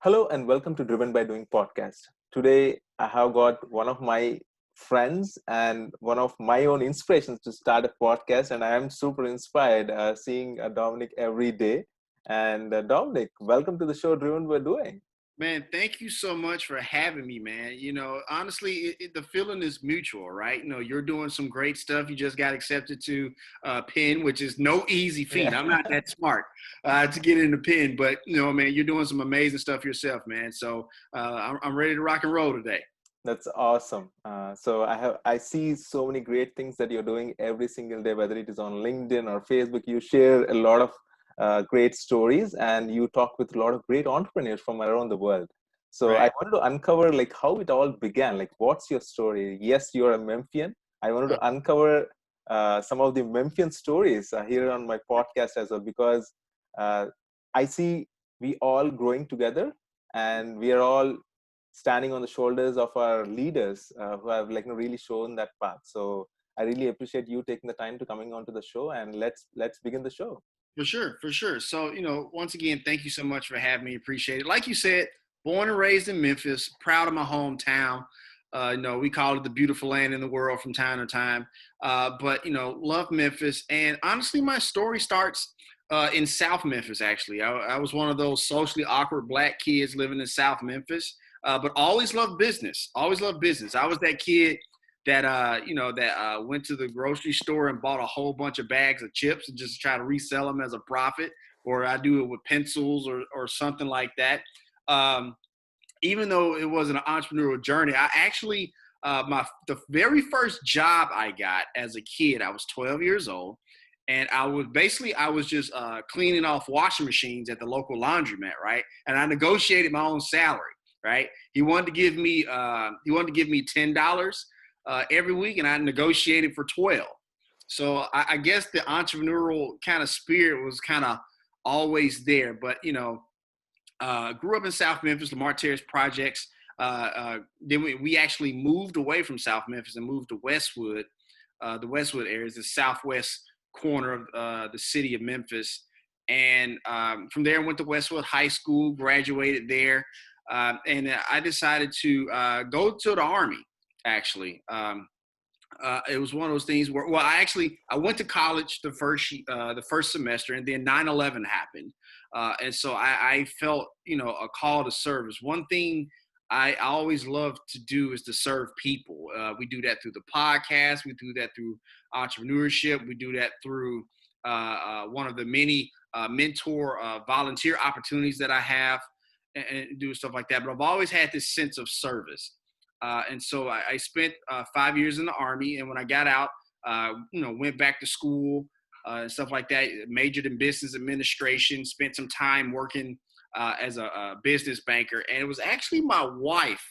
Hello and welcome to Driven by Doing podcast. Today I have got one of my friends and one of my own inspirations to start a podcast, and I am super inspired seeing Dominic every day. And Dominic, welcome to the show Driven by Doing. Man, thank you so much for having me, man. Honestly, the feeling is mutual, right? You're doing some great stuff. You just got accepted to Penn, which is no easy feat. Yeah, I'm not that smart to get into Penn, but man, you're doing some amazing stuff yourself, man. So I'm ready to rock and roll today. that's awesome. I see so many great things that you're doing every single day, whether it is on LinkedIn or Facebook. You share a lot of great stories, and you talk with a lot of great entrepreneurs from around the world. So I Right. wanted to uncover like how it all began. Like, what's your story? Yes, you're a Memphian. I wanted to uncover some of the Memphian stories here on my podcast as well, because uh, I see we all growing together, and we are all standing on the shoulders of our leaders who have really shown that path. So I really appreciate you taking the time to coming onto the show, and let's begin the show. For sure, for sure. So, once again, thank you so much for having me. Appreciate it. Like you said, born and raised in Memphis, proud of my hometown. We call it the beautiful land in the world from time to time. But love Memphis. And honestly, my story starts in South Memphis, actually. I was one of those socially awkward black kids living in South Memphis, but always loved business. Always loved business. I was that kid that went to the grocery store and bought a whole bunch of bags of chips and just try to resell them as a profit, or I do it with pencils or something like that. Um, Even though it was an entrepreneurial journey, I actually the very first job I got as a kid, I was 12 years old, and I was just cleaning off washing machines at the local laundromat, right? And I negotiated my own salary, right? He wanted to give me $10 every week, and I negotiated for 12. So I guess the entrepreneurial kind of spirit was kind of always there, but grew up in South Memphis, Lamar Terrace Projects. Then we actually moved away from South Memphis and moved to Westwood. The Westwood area is the southwest corner of the city of Memphis. And from there, I went to Westwood High School, graduated there. And I decided to go to the Army, actually. It was one of those things where, well, I went to college the first semester, and then 9/11 happened, and so I felt a call to service. One thing I always love to do is to serve people. We do that through the podcast. We do that through entrepreneurship. We do that through one of the many mentor volunteer opportunities that I have, and do stuff like that. But I've always had this sense of service. And so I spent 5 years in the Army, and when I got out, went back to school and stuff like that. Majored in business administration. Spent some time working as a business banker, and it was actually my wife,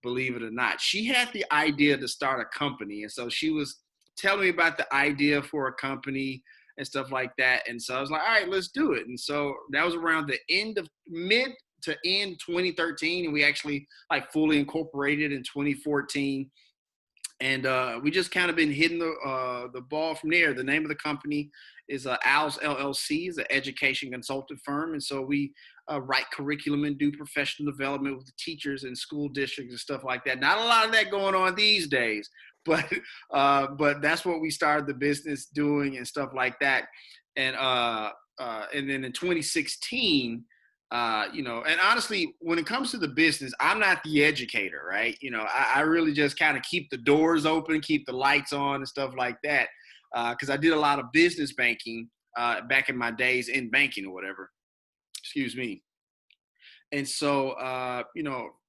believe it or not. She had the idea to start a company, and so she was telling me about the idea for a company and stuff like that. And so I was like, all right, let's do it. And so that was around the mid to end 2013, and we actually fully incorporated in 2014. And we just kind of been hitting the ball from there. The name of the company is Owls LLC, is an education consultant firm, and so we write curriculum and do professional development with the teachers in school districts and stuff like that. Not a lot of that going on these days, but that's what we started the business doing and stuff like that. And then in 2016, and honestly, when it comes to the business, I'm not the educator, right? I really just kind of keep the doors open, keep the lights on and stuff like that. Because I did a lot of business banking back in my days in banking or whatever. Excuse me. And so,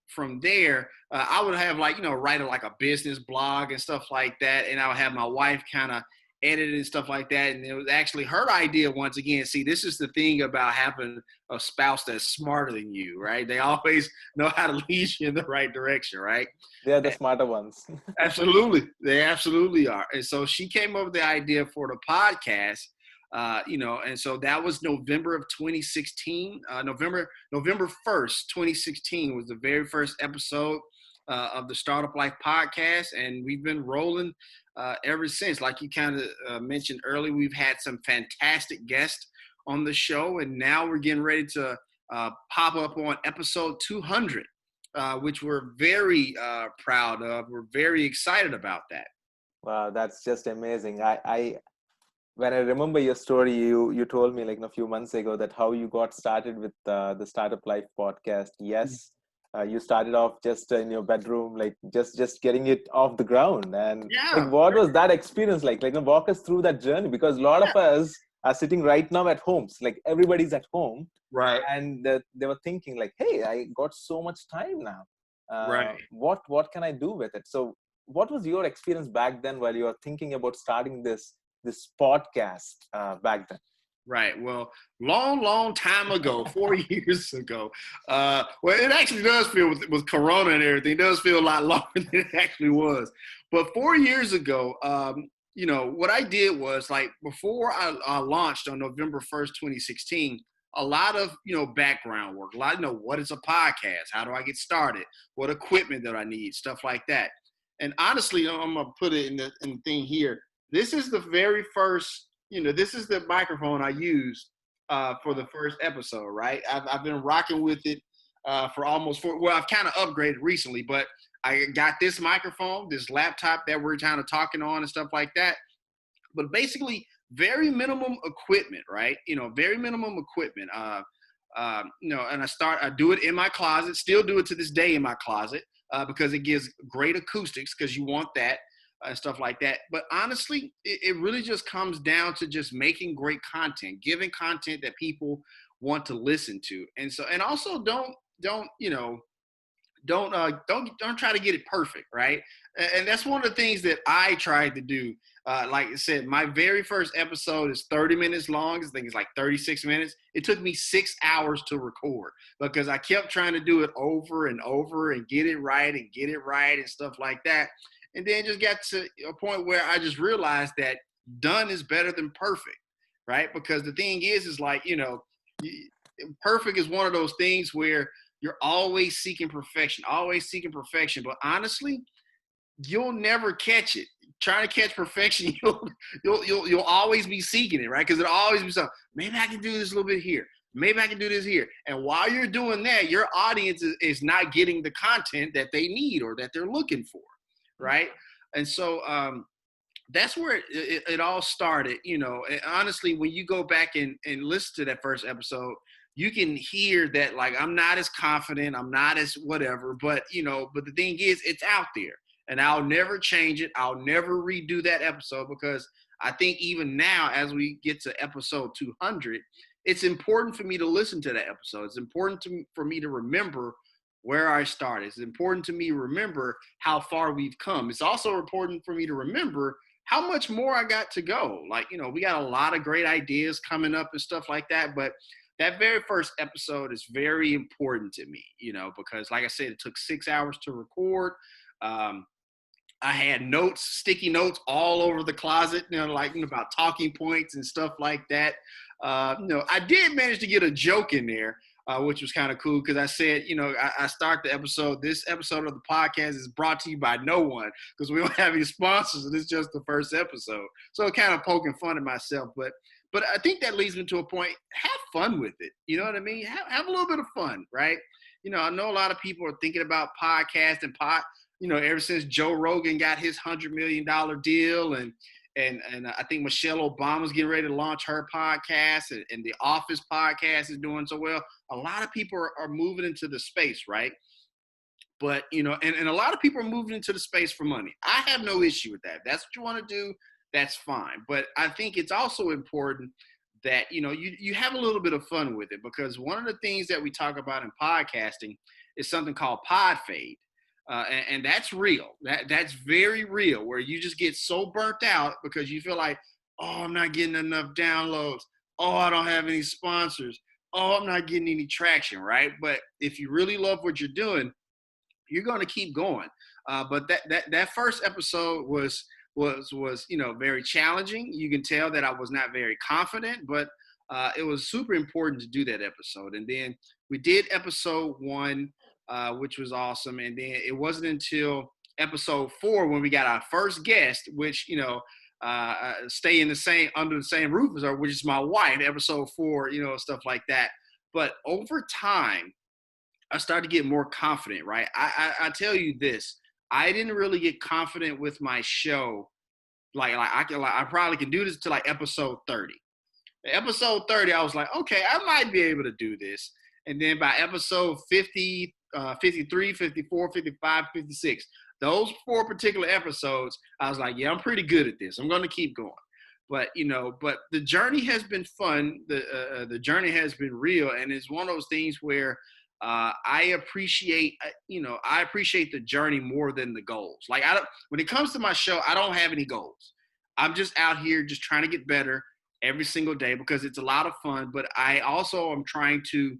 from there, I would have write a business blog and stuff like that. And I would have my wife kind of edit and stuff like that. And it was actually her idea once again. See, this is the thing about having a spouse that's smarter than you, right? They always know how to lead you in the right direction, right? They are the smarter ones. Absolutely. They absolutely are. And so she came up with the idea for the podcast, and so that was November of 2016. November 1st, 2016 was the very first episode of the Startup Life podcast. And we've been rolling ever since. Like you kind of mentioned earlier, we've had some fantastic guests on the show, and now we're getting ready to pop up on episode 200, which we're very proud of. We're very excited about that. Wow, that's just amazing. I when I remember your story, you told me like a few months ago that how you got started with the Startup Life podcast. Yes, you started off just in your bedroom, like just getting it off the ground. And like, Yeah. what was that experience like? Like, walk us through that journey, because a lot Yeah. of us are sitting right now at homes. Like, everybody's at home, Right. and they were thinking like, hey, I got so much time now. Right. What can I do with it? So what was your experience back then while you were thinking about starting this podcast back then? Right. Well, long time ago, 4 years ago. Well, it actually does feel with Corona and everything, it does feel a lot longer than it actually was. But 4 years ago, what I did was, like, before I launched on November 1st, 2016, a lot of, background work, a lot of, what is a podcast? How do I get started? What equipment do I need? Stuff like that. And honestly, I'm going to put it in the thing here. This is the very first, this is the microphone I used for the first episode, right? I've been rocking with it for almost well, I've kind of upgraded recently, but I got this microphone, this laptop that we're kind of talking on and stuff like that. But basically, very minimum equipment, right? Very minimum equipment. And I do it in my closet, still do it to this day in my closet because it gives great acoustics, because you want that. Stuff like that. But honestly, it really just comes down to just making great content, giving content that people want to listen to. And also don't try to get it perfect, right? And that's one of the things that I tried to do. Like I said, my very first episode is 30 minutes long. I think it's like 36 minutes. It took me 6 hours to record because I kept trying to do it over and over and get it right and stuff like that. And then just got to a point where I just realized that done is better than perfect, right? Because the thing is like, perfect is one of those things where you're always seeking perfection. But honestly, you'll never catch it. Trying to catch perfection, you'll always be seeking it, right? Because it'll always be something. Maybe I can do this a little bit here. Maybe I can do this here. And while you're doing that, your audience is not getting the content that they need or that they're looking for. Right. And so that's where it all started. And honestly, when you go back and listen to that first episode, you can hear that, like, I'm not as confident, I'm not as whatever, but the thing is, it's out there and I'll never change it. I'll never redo that episode, because I think even now, as we get to episode 200, it's important for me to listen to that episode. It's important for me to remember where I started. It's important to me to remember how far we've come. It's also important for me to remember how much more I got to go. Like, we got a lot of great ideas coming up and stuff like that. But that very first episode is very important to me, because like I said, it took 6 hours to record. I had sticky notes all over the closet, about talking points and stuff like that. I did manage to get a joke in there, which was kind of cool, because I said, I start the episode. This episode of the podcast is brought to you by no one, because we don't have any sponsors, and it's just the first episode. So kind of poking fun at myself, but I think that leads me to a point. Have fun with it. You know what I mean? Have a little bit of fun, right? I know a lot of people are thinking about podcast and ever since Joe Rogan got his $100 million deal, and I think Michelle Obama's getting ready to launch her podcast, and the Office podcast is doing so well. A lot of people are moving into the space, right? But, and a lot of people are moving into the space for money. I have no issue with that. If that's what you want to do, that's fine. But I think it's also important that, you have a little bit of fun with it, because one of the things that we talk about in podcasting is something called pod fade. And that's real. That's very real, where you just get so burnt out because you feel like, oh, I'm not getting enough downloads. Oh, I don't have any sponsors. Oh, I'm not getting any traction, right? But if you really love what you're doing, you're going to keep going. But that first episode was very challenging. You can tell that I was not very confident, but it was super important to do that episode. And then we did episode 1. Which was awesome. And then it wasn't until episode 4 when we got our first guest, which, stay under the same roof as her, which is my wife, episode 4, stuff like that. But over time, I started to get more confident, right? I tell you this, I didn't really get confident with my show. I probably can do this to like episode 30. Episode 30, I was like, okay, I might be able to do this. And then by episode 50, 53, 54, 55, 56, those 4 particular episodes, I was like, yeah, I'm pretty good at this. I'm going to keep going. But, but the journey has been fun. The journey has been real. And it's one of those things where I appreciate, I appreciate the journey more than the goals. Like when it comes to my show, I don't have any goals. I'm just out here just trying to get better every single day because it's a lot of fun. But I also am trying to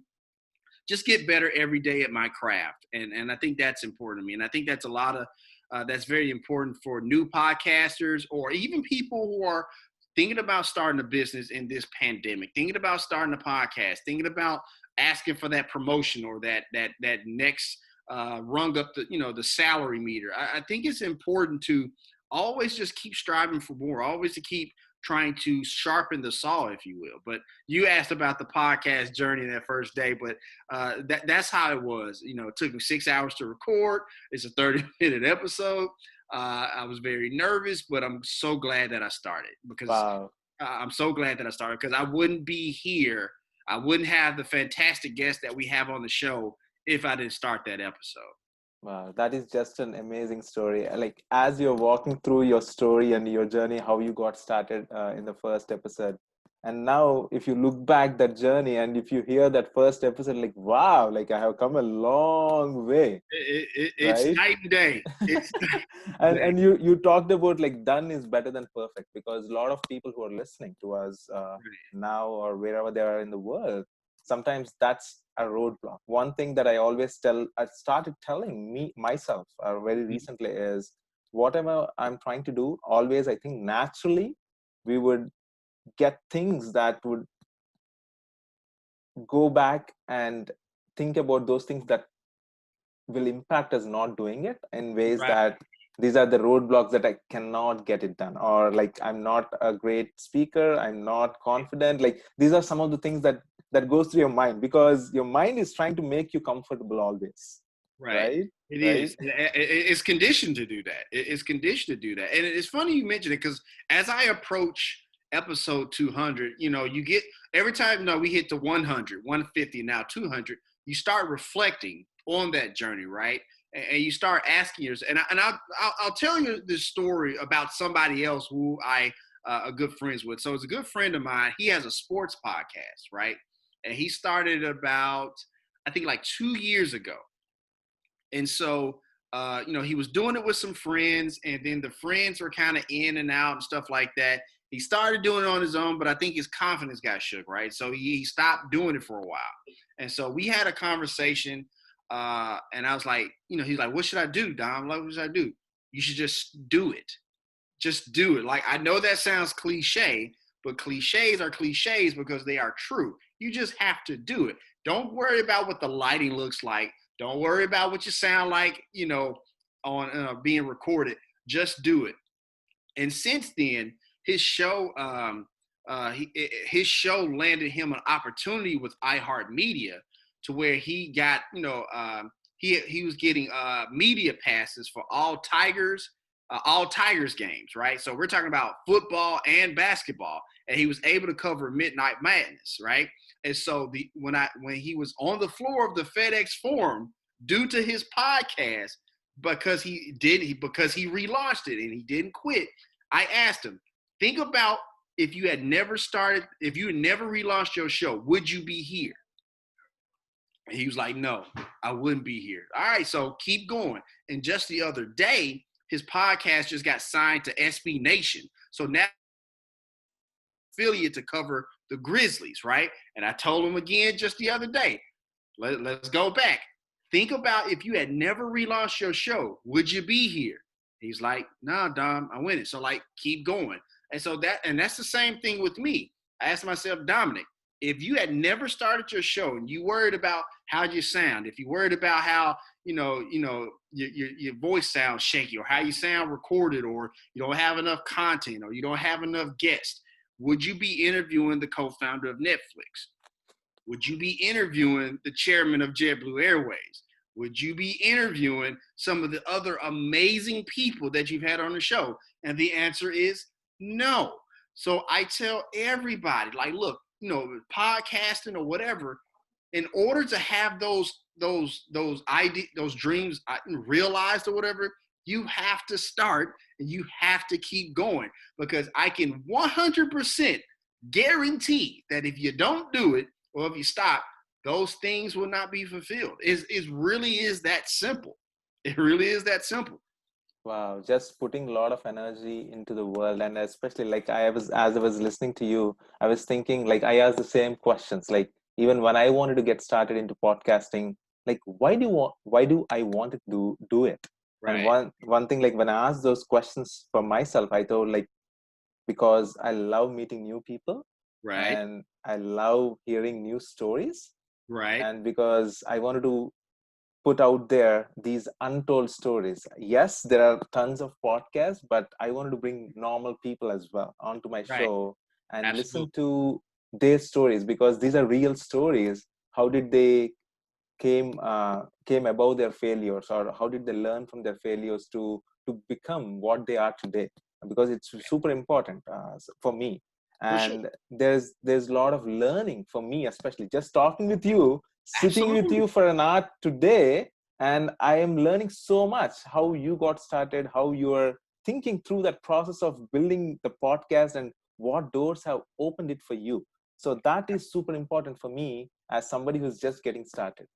just get better every day at my craft. And I think that's important to me. And I think that's a lot of, that's very important for new podcasters or even people who are thinking about starting a business in this pandemic, thinking about starting a podcast, thinking about asking for that promotion or that next rung up the salary meter. I think it's important to always just keep striving for more, always to keep trying to sharpen the saw, if you will. But you asked about the podcast journey that first day, but that's how it was. It took me 6 hours to record. It's a 30-minute episode. I was very nervous, but I'm so glad that I started because Wow. I'm so glad that I started because I wouldn't be here. I wouldn't have the fantastic guests that we have on the show if I didn't start that episode. Wow, that is just an amazing story. Like, as you're walking through your story and your journey, how you got started in the first episode. And now, if you look back that journey and if you hear that first episode, like, wow, like I have come a long way, It's right? night and day. It's night and And day. you talked about like done is better than perfect because a lot of people who are listening to us now or wherever they are in the world, sometimes that's a roadblock. One thing that I always I started telling myself very recently is whatever I'm trying to do, always I think naturally we would get things that would go back and think about those things that will impact us not doing it in ways Right. that these are the roadblocks that I cannot get it done, or like I'm not a great speaker, I'm not confident. Like these are some of the things that goes through your mind because your mind is trying to make you comfortable always, Right. right? It Right? is. It's conditioned to do that. It's conditioned to do that. And it's funny you mention it because as I approach episode 200, you get every time we hit to 100, 150, now 200, you start reflecting on that journey, right? And you start asking yourself. And I'll tell you this story about somebody else who I are good friends with. So it's a good friend of mine. He has a sports podcast, right? And he started about I think like 2 years ago. And so, he was doing it with some friends, and then the friends were kind of in and out and stuff like that. He started doing it on his own, but I think his confidence got shook, right? So he stopped doing it for a while. And so we had a conversation, and I was like, he's like, what should I do, Dom? I'm like, what should I do? You should just do it. Just do it. Like, I know that sounds cliche, but cliches are cliches because they are true. You just have to do it. Don't worry about what the lighting looks like. Don't worry about what you sound like, on being recorded. Just do it. And since then, his show, his show landed him an opportunity with iHeartMedia to where he got, he was getting media passes for all Tigers games, right? So we're talking about football and basketball, and he was able to cover Midnight Madness, right? And so when he was on the floor of the FedEx Forum due to his podcast, because he relaunched it and he didn't quit, I asked him, think about if you had never relaunched your show, would you be here? And he was like, no, I wouldn't be here. All right, so keep going. And just the other day, his podcast just got signed to SB Nation. So now affiliate to cover the Grizzlies, right? And I told him again just the other day, let's go back. Think about if you had never relaunched your show, would you be here? He's like, nah, Dom, I win it. So like, keep going. And so that's the same thing with me. I asked myself, Dominic, if you had never started your show and you worried about how you sound, if you worried about how, your voice sounds shaky or how you sound recorded or you don't have enough content or you don't have enough guests, would you be interviewing the co-founder of Netflix? Would you be interviewing the chairman of JetBlue Airways? Would you be interviewing some of the other amazing people that you've had on the show? And the answer is no. So I tell everybody, like, look, podcasting or whatever, in order to have those ideas, those dreams realized or whatever, you have to start and you have to keep going, because I can 100% guarantee that if you don't do it or if you stop, those things will not be fulfilled. It really is that simple. It really is that simple. Wow, just putting a lot of energy into the world, and especially like as I was listening to you, I was thinking like I asked the same questions. Like even when I wanted to get started into podcasting, like why do I want to do it? And Right, one thing, like when I asked those questions for myself, I thought like because I love meeting new people right, and I love hearing new stories, right, and because I wanted to put out there these untold stories. Yes, there are tons of podcasts, but I wanted to bring normal people as well onto my right. show and listen Absolutely. to their stories, because these are real stories. How did they came above their failures, or how did they learn from their failures to become what they are today? Because it's super important for me. For sure. And there's a lot of learning for me, especially just talking with you, sitting with Absolutely. you for an hour today, and I am learning so much how you got started, how you are thinking through that process of building the podcast, and what doors have opened it for you. So that is super important for me as somebody who's just getting started.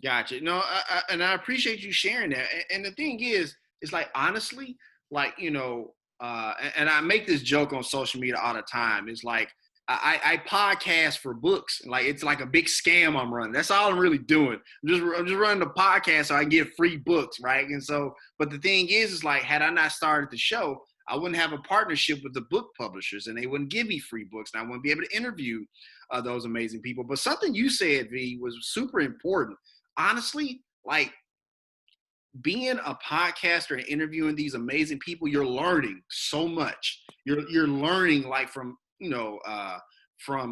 Gotcha. No, and I appreciate you sharing that. And the thing is, it's like, honestly, like, and I make this joke on social media all the time. It's like, I podcast for books. Like, it's like a big scam I'm running. That's all I'm really doing. I'm just running the podcast so I can get free books, right? And so, but the thing is like, had I not started the show, I wouldn't have a partnership with the book publishers, and they wouldn't give me free books, and I wouldn't be able to interview those amazing people. But something you said, V, was super important. Honestly, like, being a podcaster and interviewing these amazing people, you're learning so much. You're learning, like, from,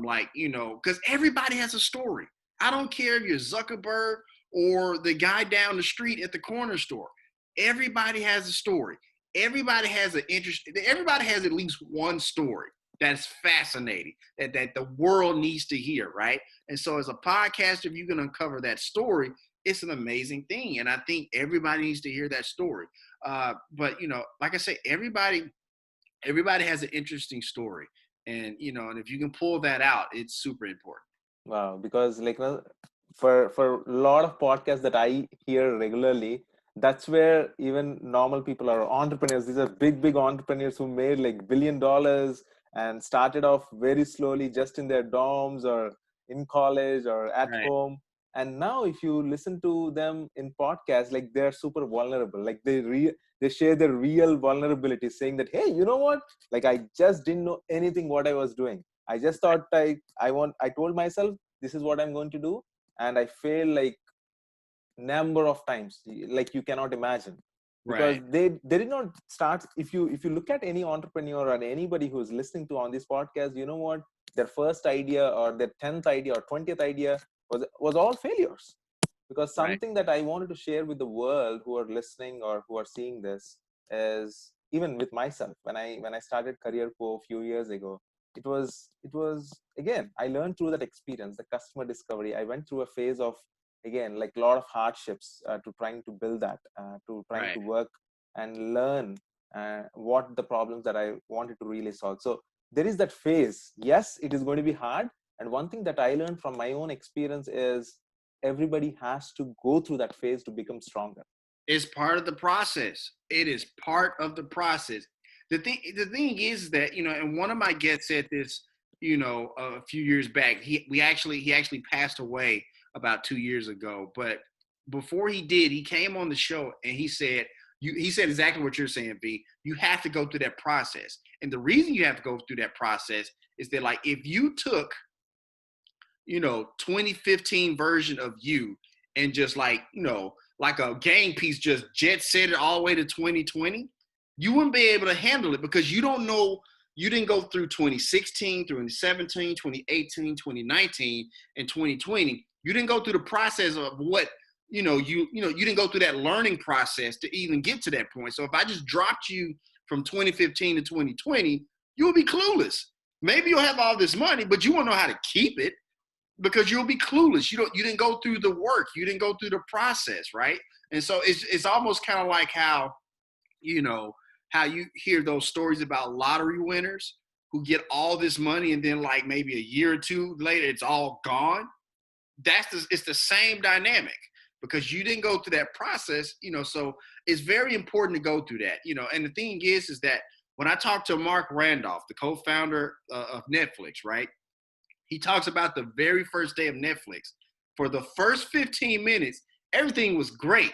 like, because everybody has a story. I don't care if you're Zuckerberg or the guy down the street at the corner store. Everybody has a story. Everybody has an interest. Everybody has at least one story that's fascinating, that the world needs to hear, right? And so, as a podcaster, if you can uncover that story, it's an amazing thing. And I think everybody needs to hear that story. But like I say, everybody has an interesting story. And if you can pull that out, it's super important. Wow, because like for a lot of podcasts that I hear regularly, that's where even normal people are entrepreneurs. These are big entrepreneurs who made like $1 billion and started off very slowly, just in their dorms or in college or at Right. home. And now, if you listen to them in podcasts, like they're super vulnerable. Like they share their real vulnerability, saying that, hey, you know what? Like I just didn't know anything what I was doing. I just thought I told myself this is what I'm going to do, and I failed like number of times, like you cannot imagine, because Right. they did not start. If you look at any entrepreneur or anybody who's listening to on this podcast, you know what? Their first idea or their 10th idea or 20th idea was all failures. Because Right. something that I wanted to share with the world who are listening or who are seeing this is, even with myself, when I started CareerQuo a few years ago, it was again, I learned through that experience, the customer discovery. I went through a phase of, again, like a lot of hardships to trying to build that, to trying Right. to work and learn what the problems that I wanted to really solve. So there is that phase. Yes, it is going to be hard. And one thing that I learned from my own experience is everybody has to go through that phase to become stronger. It's part of the process. It is part of the process. The thing is that, and one of my guests said this, a few years back. He actually passed away about 2 years ago. But before he did, he came on the show and he said exactly what you're saying, V. You have to go through that process. And the reason you have to go through that process is that, like, if you took 2015 version of you and just, like, like a game piece, just jet set it all the way to 2020, you wouldn't be able to handle it, because you don't know you didn't go through 2016, 2017, 2018, 2019, and 2020. You didn't go through the process of what, you didn't go through that learning process to even get to that point. So if I just dropped you from 2015 to 2020, you'll be clueless. Maybe you'll have all this money, but you won't know how to keep it because you'll be clueless. You didn't go through the work. You didn't go through the process, right? And so it's almost kind of like how you hear those stories about lottery winners who get all this money and then like maybe a year or two later, it's all gone. It's the same dynamic because you didn't go through that process, so it's very important to go through that, and the thing is that when I talk to Mark Randolph, the co-founder of Netflix, right, he talks about the very first day of Netflix. For the first 15 minutes, everything was great.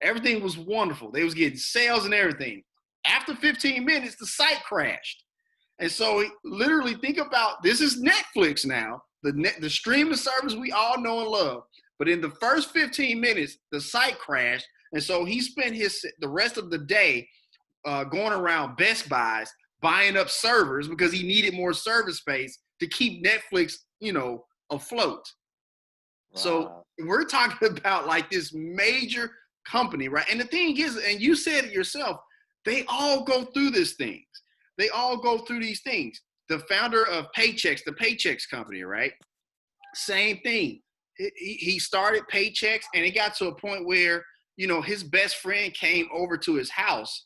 Everything was wonderful. They was getting sales and everything. After 15 minutes, the site crashed. And so literally think about, this is Netflix now, the streaming service we all know and love. But in the first 15 minutes, the site crashed. And so he spent the rest of the day going around Best Buys, buying up servers because he needed more server space to keep Netflix, afloat. Wow. So we're talking about like this major company, right? And the thing is, and you said it yourself, they all go through these things. They all go through these things. The founder of Paychex, the Paychex company, right? Same thing. He started Paychex and it got to a point where, his best friend came over to his house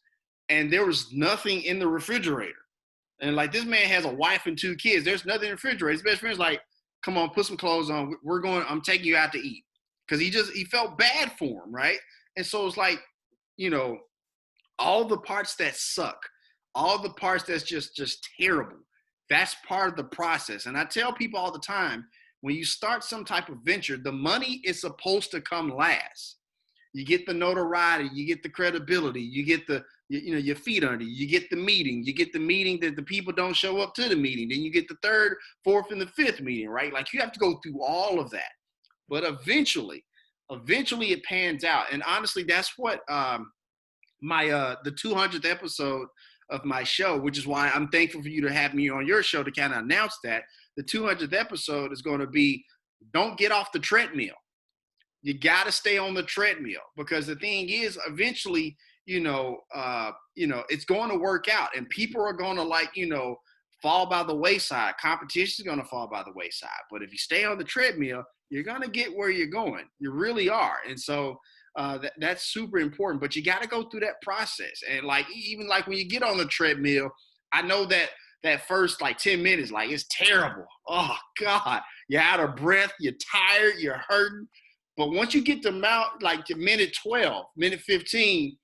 and there was nothing in the refrigerator. And like, this man has a wife and 2 kids. There's nothing in the refrigerator. His best friend's like, come on, put some clothes on. I'm taking you out to eat. Cause he felt bad for him. Right. And so it's like, all the parts that suck, all the parts that's just terrible, that's part of the process. And I tell people all the time, when you start some type of venture, the money is supposed to come last. You get the notoriety, you get the credibility, you get your feet under you, you get the meeting that the people don't show up to the meeting. Then you get the 3rd, 4th, and the 5th meeting, right? Like you have to go through all of that. But eventually it pans out. And honestly, that's what the 200th episode of my show, which is why I'm thankful for you to have me on your show to kind of announce that. The 200th episode is going to be, don't get off the treadmill. You got to stay on the treadmill because the thing is, eventually, it's going to work out and people are going to fall by the wayside. Competition is going to fall by the wayside. But if you stay on the treadmill, you're going to get where you're going. You really are. And so that's super important, but you got to go through that process. And even when you get on the treadmill, I know that first 10 minutes, it's terrible. Oh God, you're out of breath, you're tired, you're hurting. But once you get to to minute 12, minute 15,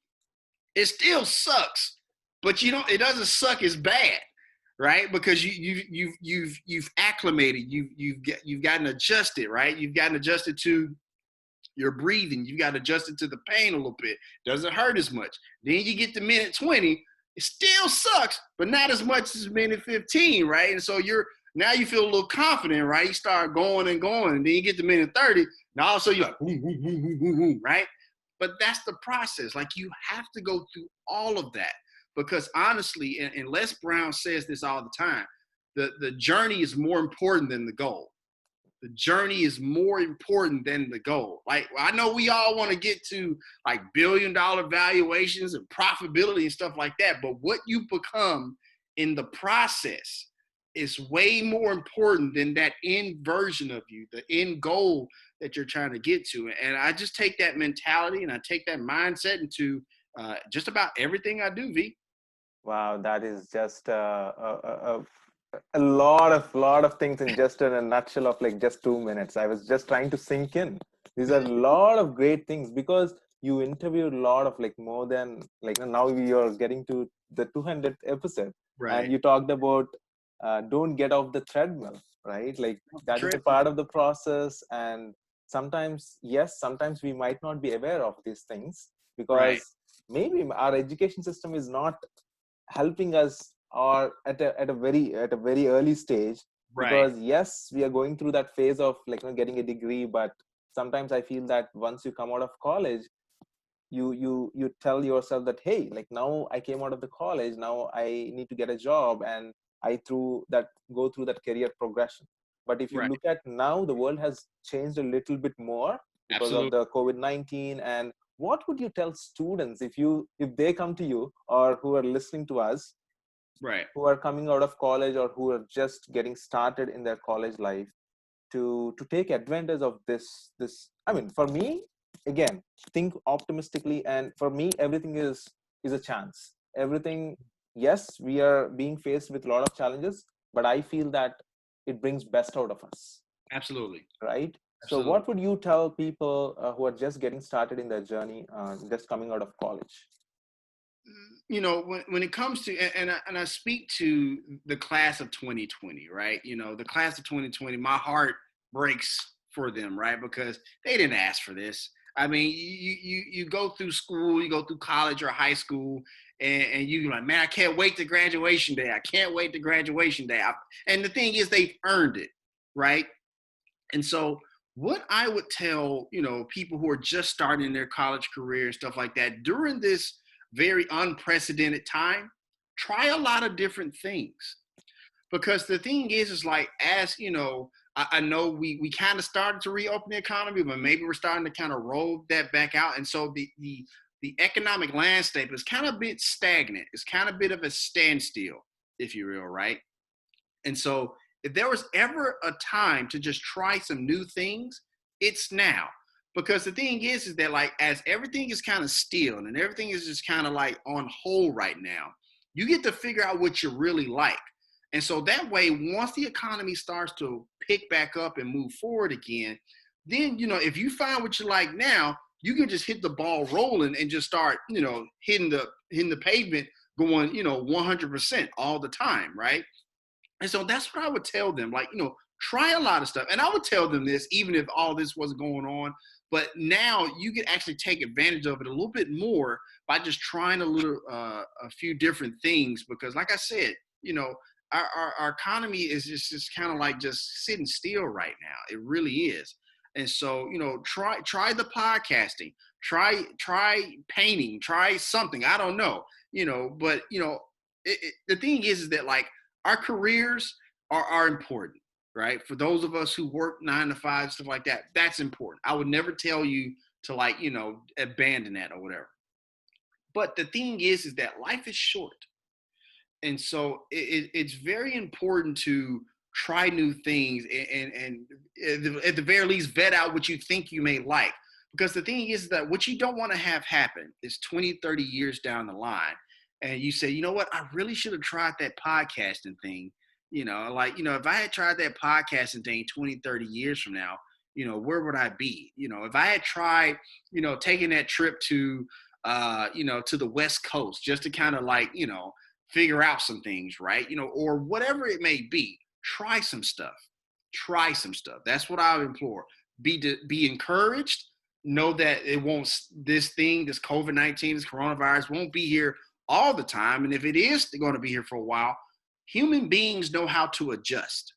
it still sucks, but it doesn't suck as bad, right? Because you've acclimated, you've gotten adjusted, right? You've gotten adjusted to your breathing. You got adjusted to the pain a little bit. Doesn't hurt as much. Then you get to minute 20. It still sucks, but not as much as minute 15, right? And so now you feel a little confident, right? You start going and going, and then you get to minute 30. Now all of a sudden you're like, woo, woo, woo, woo, woo, woo, right? But that's the process. You have to go through all of that because honestly, and Les Brown says this all the time, the journey is more important than the goal. The journey is more important than the goal. I know we all want to get to $1 billion valuations and profitability and stuff like that, but what you become in the process is way more important than that end version of you, the end goal that you're trying to get to. And I just take that mentality and I take that mindset into just about everything I do, V. Wow, that is just a lot of things in just in a nutshell of just 2 minutes. I was just trying to sink in. These are a lot of great things because you interviewed a lot of more than now you're getting to the 200th episode, right? And you talked about don't get off the treadmill, right? That is a part of the process. And sometimes we might not be aware of these things because maybe our education system is not helping us or at a very early stage, because yes, we are going through that phase of getting a degree, but sometimes I feel that once you come out of college, you tell yourself that, hey, now I came out of the college, now I need to get a job, and go through that career progression. But if you Right. look at now, the world has changed a little bit more because of Absolutely. the COVID-19. And what would you tell students if they come to you, or who are listening to us, Right. who are coming out of college or who are just getting started in their college life, to take advantage of this? I mean, for me, again, think optimistically, and for me, everything is a chance. Everything, yes, we are being faced with a lot of challenges, but I feel that it brings best out of us, Absolutely. right? So Absolutely. what would you tell people who are just getting started in their journey, just coming out of college? When it comes to, and I speak to the class of 2020, right? The class of 2020, my heart breaks for them, right? Because they didn't ask for this. I mean, you go through school, you go through college or high school, and you're like, man, I can't wait to graduation day. I can't wait to graduation day. And the thing is, they've earned it, right? And so, what I would tell, people who are just starting their college career and stuff like that during this very unprecedented time, try a lot of different things. Because the thing is like, as I know we kind of started to reopen the economy, but maybe we're starting to kind of roll that back out. And so the economic landscape is kind of a bit stagnant. It's kind of a bit of a standstill, if you will, right? And so if there was ever a time to just try some new things, it's now. Because the thing is that like, as everything is kind of still and everything is just kind of like on hold right now, you get to figure out what you really like. And so that way, once the economy starts to pick back up and move forward again, then, if you find what you like now, you can just hit the ball rolling and just start, hitting the pavement going, 100% all the time, right? And so that's what I would tell them, like, try a lot of stuff. And I would tell them this, even if all this wasn't going on, but now you can actually take advantage of it a little bit more by just trying a few different things. Because like I said, our economy is just kind of like just sitting still right now. It really is. And so, try the podcasting, try painting, try something. I don't know, but the thing is that like, our careers are important, right? For those of us who work 9 to 5, stuff like that, that's important. I would never tell you to like, abandon that or whatever. But the thing is that life is short. And so it's very important to try new things and at the very least vet out what you think you may like. Because the thing is that what you don't want to have happen is 20, 30 years down the line, and you say, you know what, I really should have tried that podcasting thing. If I had tried that podcasting thing 20, 30 years from now, where would I be? If I had tried, taking that trip to, to the West Coast just to kind of like, figure out some things, right? Or whatever it may be, try some stuff. Try some stuff. That's what I would implore. Be encouraged. Know that this COVID-19, this coronavirus won't be here all the time. And if it is going to be here for a while, human beings know how to adjust.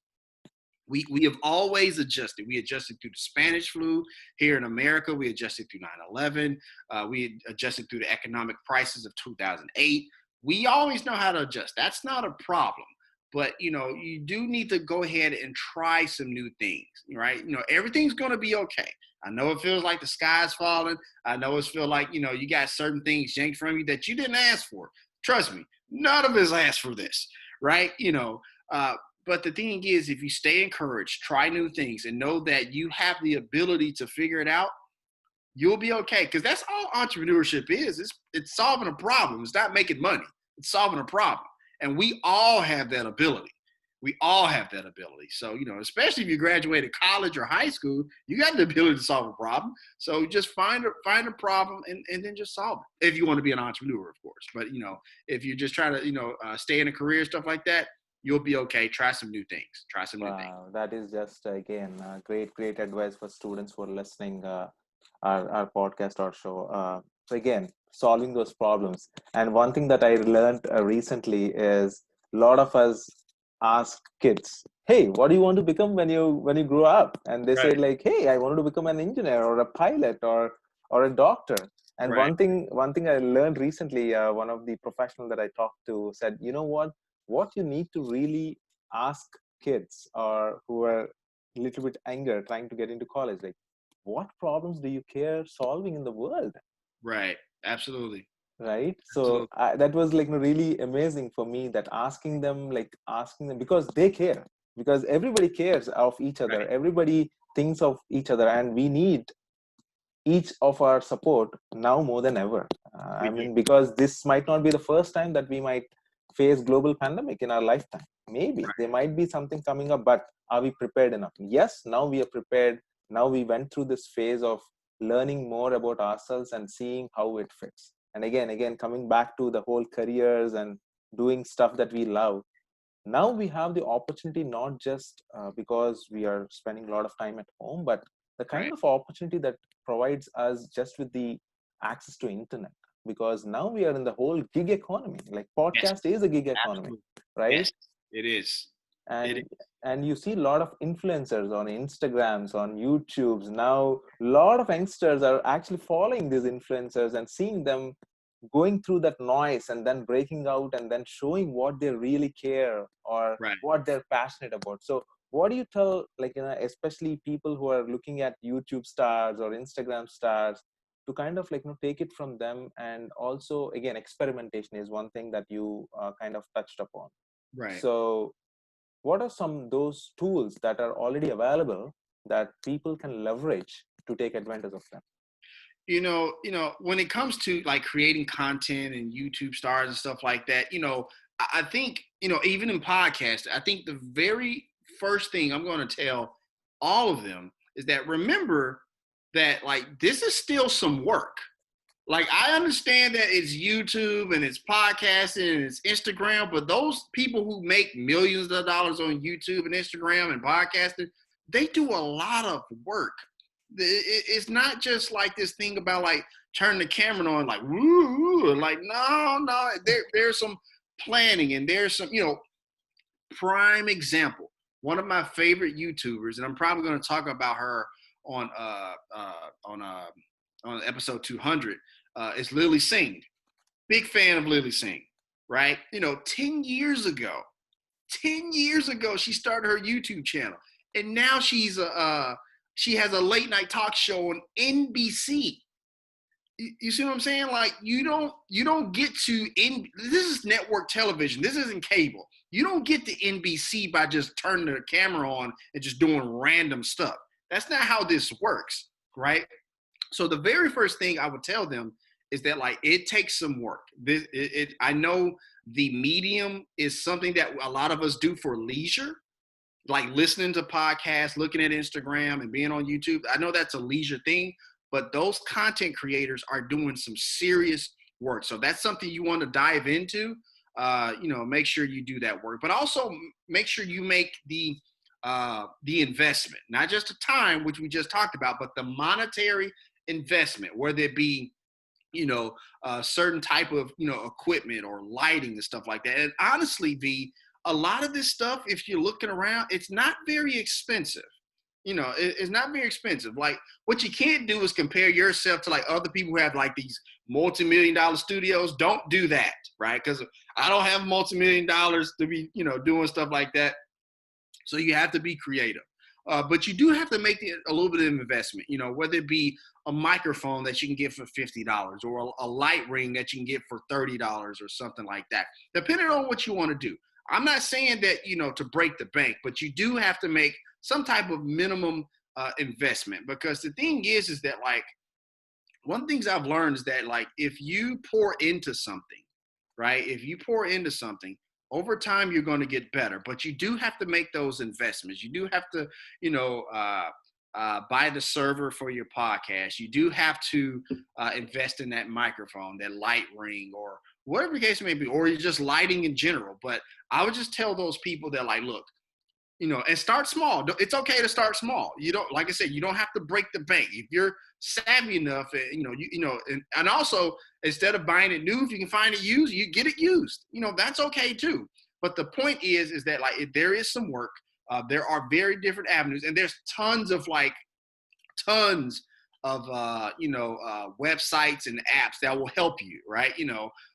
We have always adjusted. We adjusted through the Spanish flu here in America. We adjusted through 9/11. We adjusted through the economic crisis of 2008. We always know how to adjust. That's not a problem. But, you do need to go ahead and try some new things, right? Everything's going to be okay. I know it feels like the sky's falling. I know it feels like, you got certain things yanked from you that you didn't ask for. Trust me, none of us asked for this, right? But the thing is, if you stay encouraged, try new things, and know that you have the ability to figure it out, you'll be okay. Because that's all entrepreneurship is. It's solving a problem. It's not making money. It's solving a problem. And we all have that ability. We all have that ability. So, especially if you graduated college or high school, you got the ability to solve a problem. So just find a problem and then just solve it. If you want to be an entrepreneur, of course. But, if you're just trying to, stay in a career, stuff like that, you'll be okay. Try some new things. Try some new things. Wow, that is just again great advice for students who are listening our podcast or show. So again, solving those problems. And one thing that I learned recently is a lot of us ask kids, "Hey, what do you want to become when you grow up?" And they say Right. like, "Hey, I wanted to become an engineer or a pilot or a doctor." And Right. one thing I learned recently, one of the professionals that I talked to said, "You know what? what you need to really ask kids or who are a little bit younger trying to get into college, like, what problems do you care solving in the world? Right. Absolutely. Right. So Absolutely. that was like really amazing for me, that asking them because they care, because everybody cares of each other, Right. everybody thinks of each other, and we need each of our support now more than ever. We I do. mean, because this might not be the first time that we might face global pandemic in our lifetime. Maybe Right. there might be something coming up, but are we prepared enough? Yes, now we are prepared. Now we went through this phase of learning more about ourselves and seeing how it fits. And again, coming back to the whole careers and doing stuff that we love, now we have the opportunity, not just because we are spending a lot of time at home, but the kind Right. of opportunity that provides us just with the access to internet, because now we are in the whole gig economy. Like, Yes. podcast is a gig economy, Absolutely. right? Yes. It is. It is. And you see a lot of influencers on Instagrams, on YouTubes now. A lot of youngsters are actually following these influencers and seeing them going through that noise and then breaking out and then showing what they really care or Right. what they're passionate about. So what do you tell, like, especially people who are looking at YouTube stars or Instagram stars, to kind of, like, take it from them? And also, again, experimentation is one thing that you kind of touched upon. Right. So what are some those tools that are already available that people can leverage to take advantage of them? When it comes to like creating content and YouTube stars and stuff like that, I think, even in podcasts, I think the very first thing I'm going to tell all of them is that remember that like this is still some work. Like I understand that it's YouTube and it's podcasting and it's Instagram, but those people who make millions of dollars on YouTube and Instagram and podcasting, they do a lot of work. It's not just like this thing about like turn the camera on, like woo, like no. There's some planning and there's some, prime example. One of my favorite YouTubers, and I'm probably going to talk about her on on episode 200, is Lily Singh. Big fan of Lily Singh, right? 10 years ago, she started her YouTube channel, and now she has a late night talk show on NBC. You see what I'm saying? Like you don't get to in this is network television. This isn't cable. You don't get to NBC by just turning the camera on and just doing random stuff. That's not how this works, right? So the very first thing I would tell them is that like it takes some work. I know the medium is something that a lot of us do for leisure, like listening to podcasts, looking at Instagram and being on YouTube. I know that's a leisure thing, but those content creators are doing some serious work. So that's something you want to dive into. Make sure you do that work, but also make sure you make the investment, not just the time, which we just talked about, but the monetary investment, whether it be certain type of equipment or lighting and stuff like that. And honestly, a lot of this stuff, if you're looking around, it's not very expensive. It's not very expensive. Like what you can't do is compare yourself to like other people who have like these multi-million-dollar studios. Don't do that, right? Because I don't have multi-million-dollars to be doing stuff like that. So you have to be creative. But you do have to make a little bit of investment, whether it be a microphone that you can get for $50 or a light ring that you can get for $30 or something like that, depending on what you want to do. I'm not saying that, to break the bank, but you do have to make some type of minimum investment, because the thing is that like, one of the things I've learned is that like, if you pour into something, right? If you pour into something, over time you're going to get better, but you do have to make those investments. You do have to, buy the server for your podcast. You do have to invest in that microphone, that light ring, or whatever the case may be, or you're just lighting in general. But I would just tell those people that like, look, and start small. It's okay to start small. You don't, like I said, you don't have to break the bank. If you're savvy enough, and also instead of buying it new, if you can find it used, you get it used. That's okay too. But the point is that like, if there is some work, there are very different avenues, and there's tons websites and apps that will help you, right?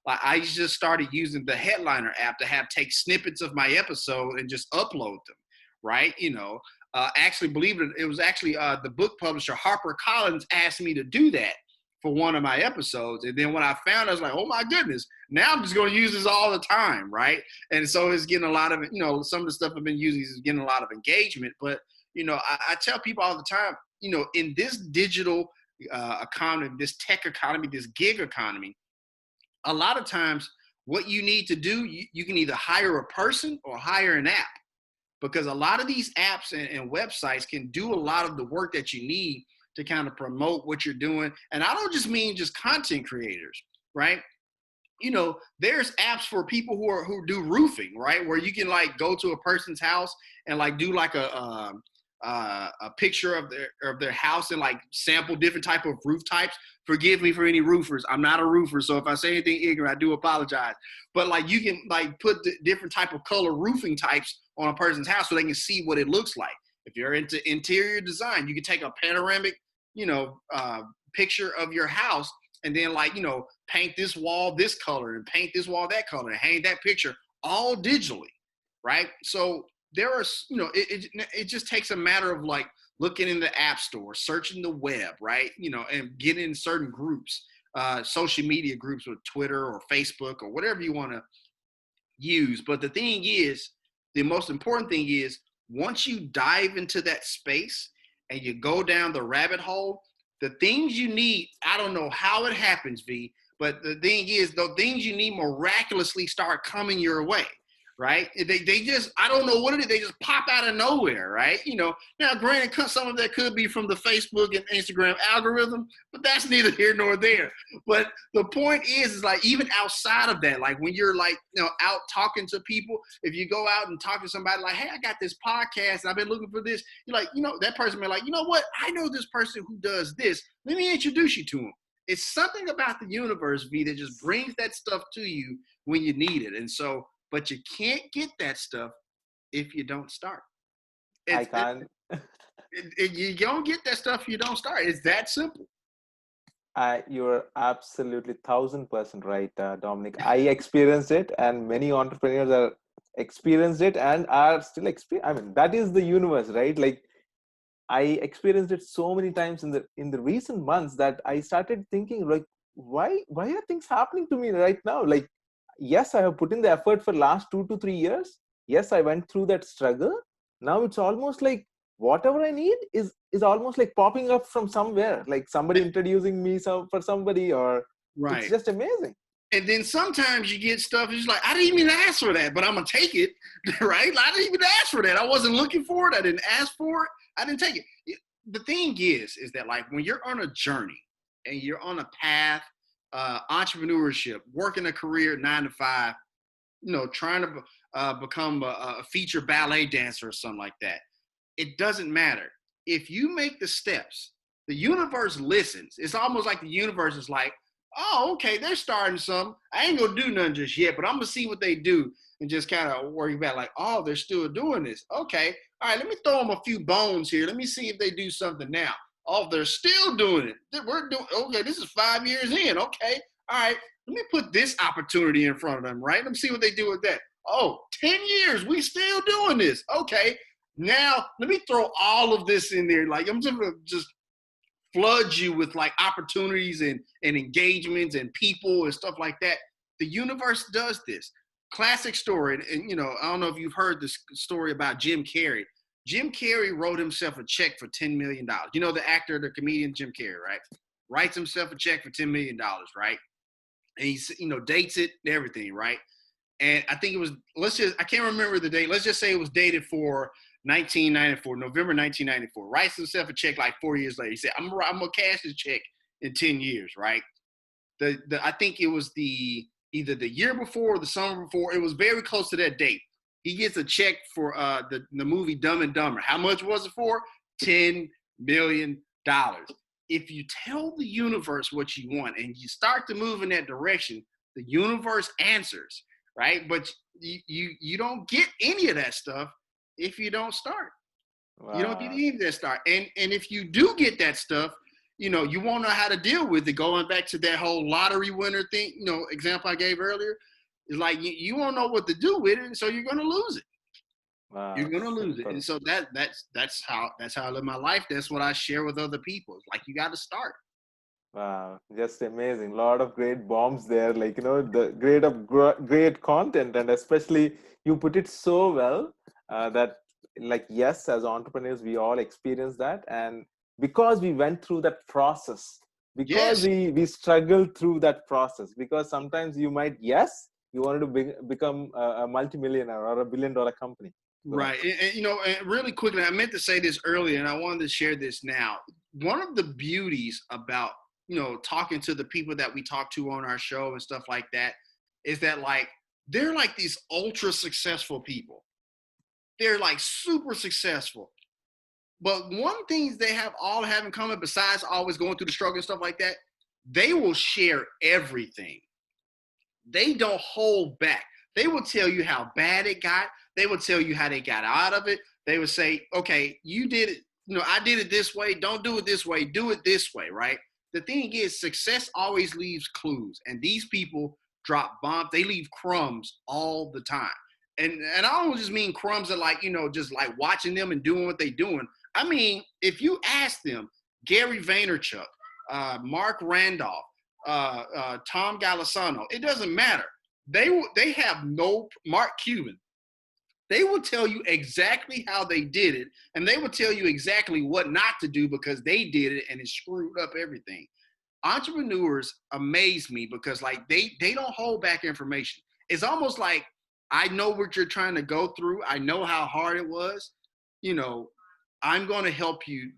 Like I just started using the Headliner app to take snippets of my episode and just upload them, right? Actually, believe it was actually the book publisher HarperCollins asked me to do that for one of my episodes. And then when I found it, I was like, oh my goodness, now I'm just going to use this all the time, right? And so it's getting a lot of, some of the stuff I've been using is getting a lot of engagement. But, I tell people all the time, in this digital economy, this tech economy, this gig economy, a lot of times what you need to do, you can either hire a person or hire an app, because a lot of these apps and websites can do a lot of the work that you need to kind of promote what you're doing. And I don't just mean just content creators, right? There's apps for people who do roofing, right? Where you can like go to a person's house and like do like a picture of their house and like sample different type of roof types. Forgive me for any roofers. I'm not a roofer, so if I say anything ignorant, I do apologize. But like you can like put the different type of color roofing types on a person's house so they can see what it looks like. If you're into interior design, you can take a panoramic, picture of your house and then like, paint this wall this color and paint this wall that color and hang that picture all digitally, right? So there are, it just takes a matter of like looking in the app store, searching the web, right? And getting in certain groups, social media groups with Twitter or Facebook or whatever you want to use. But the thing is, the most important thing is once you dive into that space and you go down the rabbit hole, the things you need, I don't know how it happens, V, but the thing is, the things you need miraculously start coming your way, right? They just, I don't know what it is, they just pop out of nowhere, right? Now granted, some of that could be from the Facebook and Instagram algorithm, but that's neither here nor there. But the point is like, even outside of that, like when you're like, out talking to people, if you go out and talk to somebody like, hey, I got this podcast and I've been looking for this, you're like, that person may like, you know what? I know this person who does this. Let me introduce you to him. It's something about the universe, V, that just brings that stuff to you when you need it. And so, but you can't get that stuff if you don't start. I can't. You don't get that stuff if you don't start. It's that simple. You're absolutely 1000% right, Dominic. I experienced it, and many entrepreneurs are experienced it and are still I mean, that is the universe, right? Like I experienced it so many times in the recent months that I started thinking like, why are things happening to me right now? Like, yes, I have put in the effort for last 2 to 3 years. Yes, I went through that struggle. Now it's almost like whatever I need is almost like popping up from somewhere, like somebody introducing me for somebody, or right. It's just amazing. And then sometimes you get stuff, it's like, I didn't even ask for that, but I'm going to take it, right? I didn't even ask for that. I wasn't looking for it. I didn't ask for it. I didn't take it. The thing is that like when you're on a journey and you're on a path, entrepreneurship, working a career 9 to 5, trying to become a feature ballet dancer or something like that, it doesn't matter. If you make the steps, the universe listens. It's almost like the universe is like, oh, okay, they're starting something. I ain't gonna do nothing just yet, but I'm gonna see what they do and just kind of worry about like, oh, they're still doing this. Okay, all right, let me throw them a few bones here. Let me see if they do something now. Oh, they're still doing it. We're doing, okay, this is 5 years in. Okay, all right, let me put this opportunity in front of them, right? Let me see what they do with that. Oh, 10 years, we still doing this. Okay, now let me throw all of this in there. Like I'm just flood you with like opportunities and engagements and people and stuff like that. The universe does this. Classic story. And I don't know if you've heard this story about Jim Carrey. Jim Carrey wrote himself a check for $10 million. The actor, the comedian Jim Carrey, right? Writes himself a check for $10 million, right? And he's, dates it and everything, right? And I think it was, I can't remember the date. Let's just say it was dated for 1994, November 1994. Writes himself a check like 4 years later. He said, I'm gonna cash this check in 10 years, right? I think it was either the year before or the summer before. It was very close to that date. He gets a check for the movie Dumb and Dumber. How much was it for? $10 million. If you tell the universe what you want and you start to move in that direction, the universe answers, right? But you don't get any of that stuff if you don't start. Wow. You don't get any of that start. And if you do get that stuff, you won't know how to deal with it. Going back to that whole lottery winner thing, example I gave earlier, it's like you won't know what to do with it, and so you're going to lose it. Wow, You're going to lose it. simple. And so that's how I live my life. That's what I share with other people. It's like, you got to start. Wow, just amazing. Lot of great bombs there, like, the great content, and especially you put it so well that, like, yes, as entrepreneurs, we all experience that. And because we went through that process, because Yes. we struggled through that process, because sometimes you might, yes, you wanted to become a multimillionaire or a $1 billion company. Go ahead. Right. And really quickly, I meant to say this earlier and I wanted to share this now. One of the beauties about, talking to the people that we talk to on our show and stuff like that is that, like, they're like these ultra successful people. They're like super successful. But one thing they all have in common, besides always going through the struggle and stuff like that, they will share everything. They don't hold back. They will tell you how bad it got. They will tell you how they got out of it. They would say, okay, you did it. I did it this way. Don't do it this way. Do it this way, right? The thing is, success always leaves clues. And these people drop bombs. They leave crumbs all the time. And I don't just mean crumbs that, like, just like watching them and doing what they're doing. I mean, if you ask them, Gary Vaynerchuk, Mark Randolph, Tom Golisano, it doesn't matter. They have no Mark Cuban. They will tell you exactly how they did it, and they will tell you exactly what not to do because they did it and it screwed up everything. Entrepreneurs amaze me because, like, they don't hold back information. It's almost like, I know what you're trying to go through. I know how hard it was. I'm going to help you,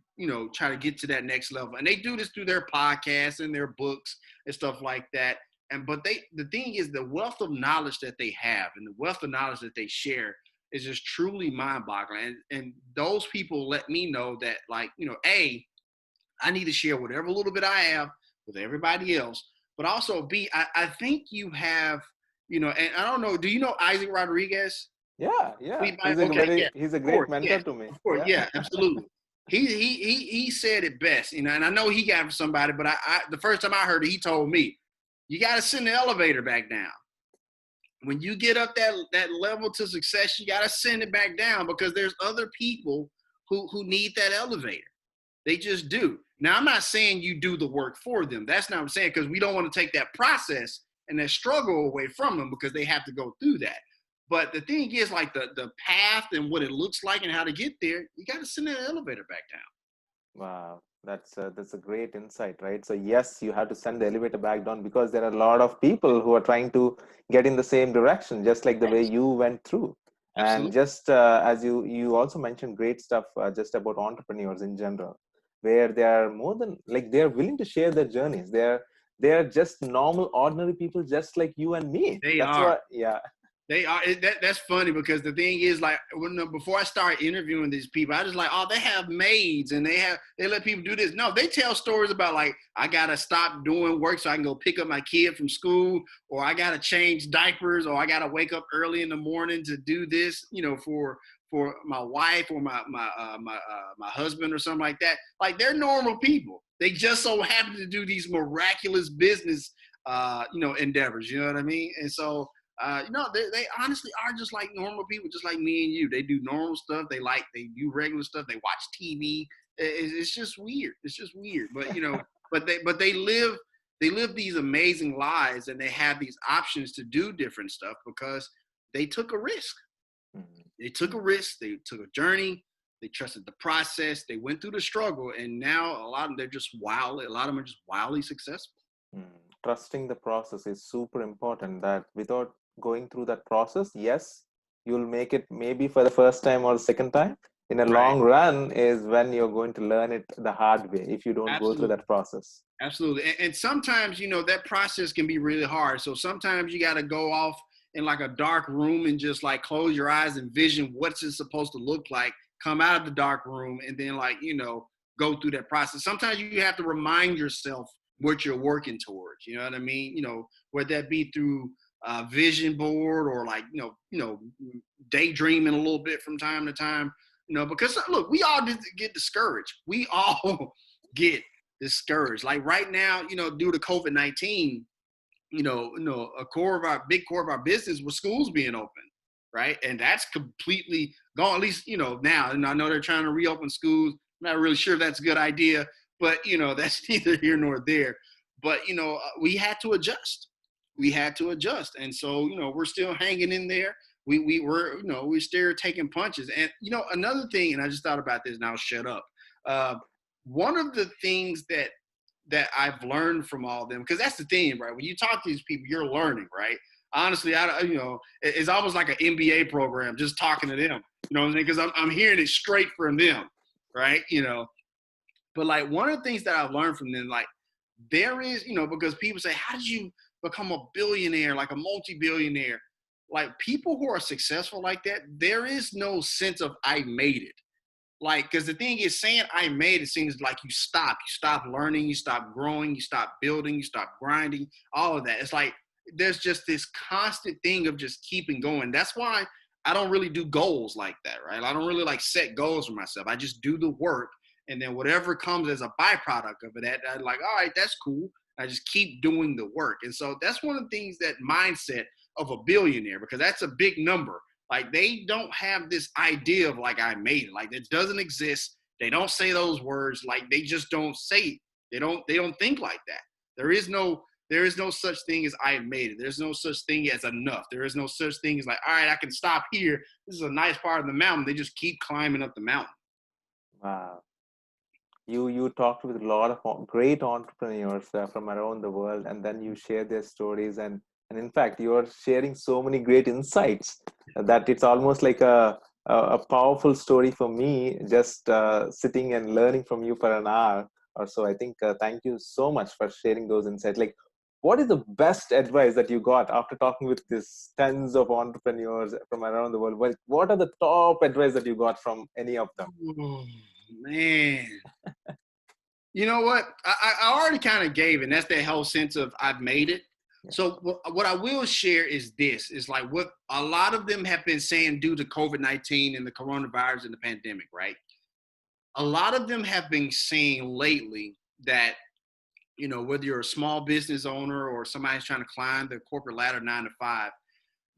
try to get to that next level. And they do this through their podcasts and their books and stuff like that. But the thing is, the wealth of knowledge that they have and the wealth of knowledge that they share is just truly mind-boggling. And those people let me know that, like, A, I need to share whatever little bit I have with everybody else. But also, B, I think you have, and I don't know, do you know Isaac Rodriguez? Yeah, yeah. Okay, yeah, He's a of course, great mentor to me. of course, Yeah. yeah, absolutely. He said it best, and I know he got it from somebody, but I the first time I heard it, he told me, you got to send the elevator back down. When you get up that level to success, you got to send it back down because there's other people who need that elevator. They just do. Now, I'm not saying you do the work for them. That's not what I'm saying, because we don't want to take that process and that struggle away from them because they have to go through that. But the thing is, like, the path and what it looks like and how to get there, you got to send that elevator back down. Wow, that's a great insight, right? So yes, you have to send the elevator back down because there are a lot of people who are trying to get in the same direction, just like the way you went through. And Absolutely. just as you also mentioned great stuff just about entrepreneurs in general, where they are more than, like, they are willing to share their journeys. They're just normal, ordinary people, just like you and me. They That's are. what, yeah. They are. That's funny because the thing is, like, before I start interviewing these people, I just like, oh, they have maids and they let people do this. No, they tell stories about, like, I gotta stop doing work so I can go pick up my kid from school, or I gotta change diapers, or I gotta wake up early in the morning to do this, for my wife or my husband or something like that. Like, they're normal people. They just so happen to do these miraculous business, endeavors. You know what I mean? And so. They honestly are just like normal people, just like me and you. They do normal stuff. They do regular stuff. They watch TV. It's just weird. It's just weird. But but they live these amazing lives, and they have these options to do different stuff because they took a risk. They took a risk. They took a journey. They trusted the process. They went through the struggle, and now a lot of them, they're just wild. A lot of them are just wildly successful. Trusting the process is super important. That without going through that process, yes, you'll make it maybe for the first time or the second time. In a Right. long run is when you're going to learn it the hard way if you don't go through Absolutely. that process. Absolutely. And sometimes, that process can be really hard. So sometimes you got to go off in like a dark room and just like close your eyes and vision what's it supposed to look like, come out of the dark room and then go through that process. Sometimes you have to remind yourself what you're working towards, you know what I mean? Whether that be through a vision board or like, daydreaming a little bit from time to time, because look, we all get discouraged. We all get discouraged. Like right now, due to COVID-19, big core of our business was schools being open, right? And that's completely gone, at least, now. And I know they're trying to reopen schools. I'm not really sure if that's a good idea, but, that's neither here nor there. But, we had to adjust. We had to adjust. And so, we're still hanging in there. We're still taking punches. And, another thing, and I just thought about this and I'll shut up. One of the things that I've learned from all of them, because that's the thing, right? When you talk to these people, you're learning, right? Honestly, it's almost like an MBA program, just talking to them, you know what I'm saying? Because I'm hearing it straight from them, right? But like one of the things that I've learned from them, like there is, because people say, how did you become a billionaire, like a multi-billionaire? Like people who are successful like that, there is no sense of I made it. Like, because the thing is, saying I made it seems like you stop learning, you stop growing, you stop building, you stop grinding, all of that. It's like there's just this constant thing of just keeping going. That's why I don't really do goals like that, right? I don't really like set goals for myself. I just do the work, and then whatever comes as a byproduct of it, I'm like, all right, that's cool. I just keep doing the work. And so that's one of the things, that mindset of a billionaire, because that's a big number. Like they don't have this idea of like I made it. Like it doesn't exist. They don't say those words. Like they just don't say it. They don't think like that. There is no such thing as I made it. There's no such thing as enough. There is no such thing as like, all right, I can stop here. This is a nice part of the mountain. They just keep climbing up the mountain. Wow. You talked with a lot of great entrepreneurs from around the world, and then you share their stories, and in fact you are sharing so many great insights that it's almost like a powerful story for me, just sitting and learning from you for an hour or so. I think thank you so much for sharing those insights. Like, what is the best advice that you got after talking with these tens of entrepreneurs from around the world? What are the top advice that you got from any of them? Oh, man. You know what? I already kind of gave it, and that's that whole sense of I've made it. Yeah. So what I will share is this, is like what a lot of them have been saying due to COVID-19 and the coronavirus and the pandemic, right? A lot of them have been saying lately that, whether you're a small business owner or somebody's trying to climb the corporate ladder 9 to 5,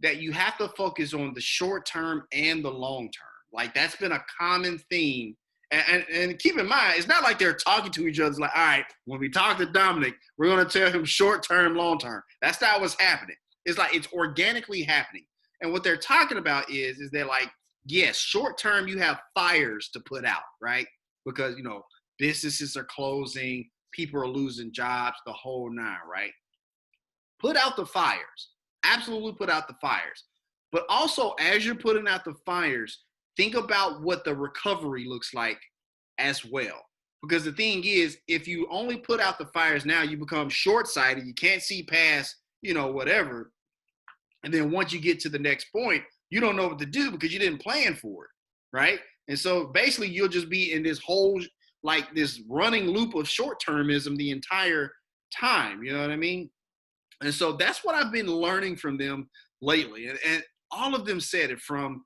that you have to focus on the short term and the long term. Like that's been a common theme. And keep in mind, it's not like they're talking to each other. It's like, all right, when we talk to Dominic, we're going to tell him short term, long term. That's not what's happening. It's like it's organically happening. And what they're talking about is they're like, yes, short term, you have fires to put out, right? Because, businesses are closing, people are losing jobs, the whole nine, right? Put out the fires. Absolutely put out the fires. But also, as you're putting out the fires, think about what the recovery looks like as well. Because the thing is, if you only put out the fires now, you become short-sighted. You can't see past, whatever. And then once you get to the next point, you don't know what to do because you didn't plan for it, right? And so basically, you'll just be in this whole, like this running loop of short-termism the entire time. You know what I mean? And so that's what I've been learning from them lately. And all of them said it, from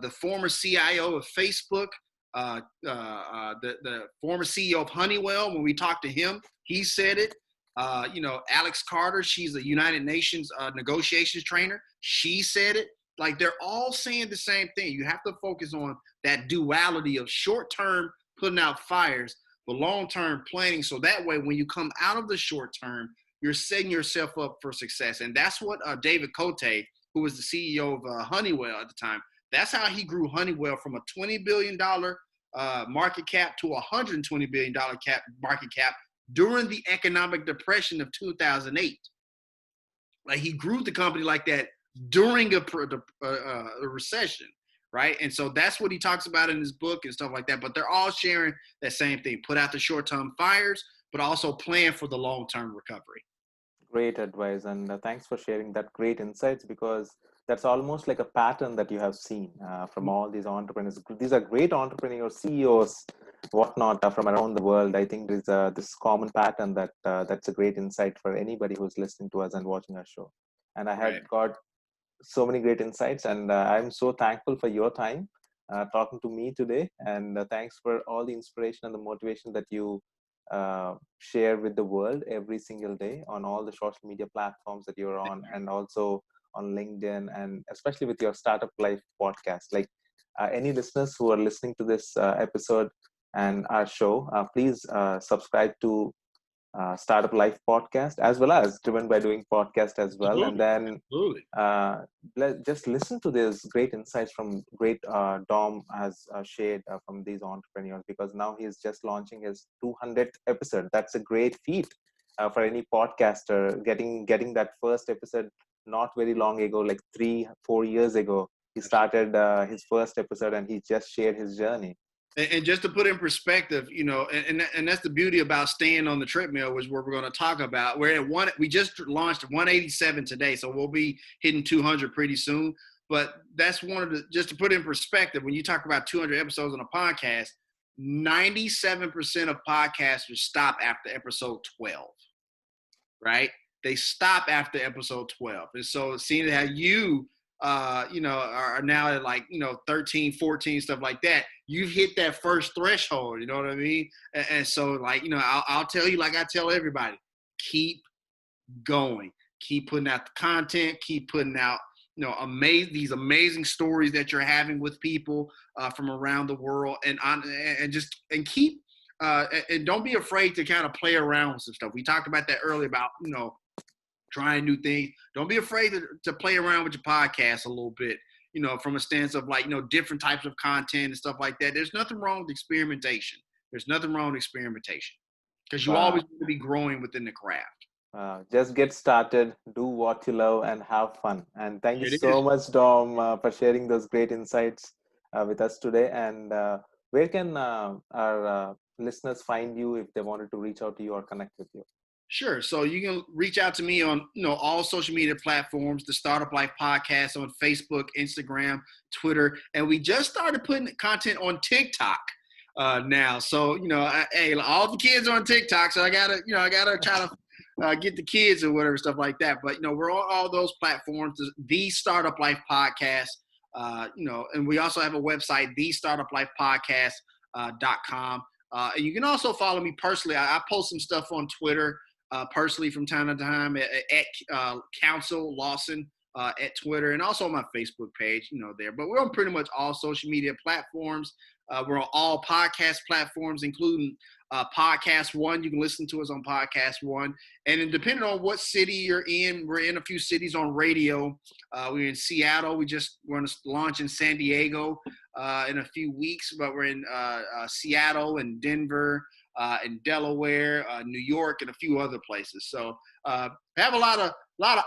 the former CIO of Facebook, the former CEO of Honeywell. When we talked to him, he said it. Alex Carter, she's a United Nations negotiations trainer. She said it. Like they're all saying the same thing. You have to focus on that duality of short-term putting out fires, but long-term planning. So that way, when you come out of the short term, you're setting yourself up for success. And that's what David Cote, who was the CEO of Honeywell at the time, that's how he grew Honeywell from a $20 billion market cap to a $120 billion market cap during the economic depression of 2008. Like he grew the company like that during a recession, right? And so that's what he talks about in his book and stuff like that. But they're all sharing that same thing. Put out the short-term fires, but also plan for the long-term recovery. Great advice, and thanks for sharing that great insights, because that's almost like a pattern that you have seen from all these entrepreneurs. These are great entrepreneurs, CEOs, whatnot, from around the world. I think there's this common pattern that's a great insight for anybody who's listening to us and watching our show. And I had got so many great insights, and I'm so thankful for your time talking to me today. And thanks for all the inspiration and the motivation that you share with the world every single day on all the social media platforms that you're on, and also on LinkedIn, and especially with your Startup Life podcast. Like any listeners who are listening to this episode and our show, please subscribe to Startup Life podcast, as well as Driven by Doing podcast as well. And Absolutely. then Absolutely. just listen to these great insights from great Dom has shared from these entrepreneurs, because now he's just launching his 200th episode. That's a great feat for any podcaster, getting that first episode not very long ago, like 3-4 years ago. He started his first episode, and he just shared his journey. And just to put in perspective, you know, and that's the beauty about staying on the treadmill, which we're going to talk about. We're at we just launched 187 today, so we'll be hitting 200 pretty soon. But that's one of the, just to put in perspective, when you talk about 200 episodes on a podcast, 97% of podcasters stop after episode 12, right? They stop after episode 12. And so seeing how you, you know, are now at like, you know, 13, 14, stuff like that, you've hit that first threshold, you know what I mean? And so like, you know, I'll tell you, like I tell everybody, keep going, keep putting out the content, keep putting out, you know, these amazing stories that you're having with people from around the world, and keep, and don't be afraid to kind of play around with some stuff. We talked about that earlier about, you know, trying new things. Don't be afraid to play around with your podcast a little bit, you know, from a stance of like, you know, different types of content and stuff like that. There's nothing wrong with experimentation. There's nothing wrong with experimentation, because you always want to be growing within the craft. Just get started, do what you love, and have fun. And thank you It so is. much, Dom, for sharing those great insights with us today. And where can our listeners find you if they wanted to reach out to you or connect with you? Sure. So you can reach out to me on, you know, all social media platforms, the Startup Life Podcast on Facebook, Instagram, Twitter, and we just started putting content on TikTok now. So, you know, hey, all the kids are on TikTok, so I gotta try to get the kids or whatever, stuff like that. But you know, we're on all those platforms. The Startup Life Podcast. You know, and we also have a website, thestartuplifepodcast.com. And you can also follow me personally. I post some stuff on Twitter. Personally from time to time at Counsel Lawson at Twitter, and also on my Facebook page, you know, there. But we're on pretty much all social media platforms. We're on all podcast platforms, including Podcast One. You can listen to us on Podcast One. And then depending on what city you're in, we're in a few cities on radio. We're in Seattle. We're going to launch in San Diego in a few weeks, but we're in Seattle and Denver, in Delaware, New York, and a few other places. So have a lot of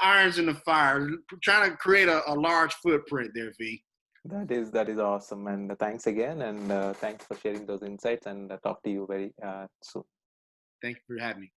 irons in the fire, trying to create a large footprint there, V. That is awesome. And thanks again. And thanks for sharing those insights. And talk to you very soon. Thank you for having me.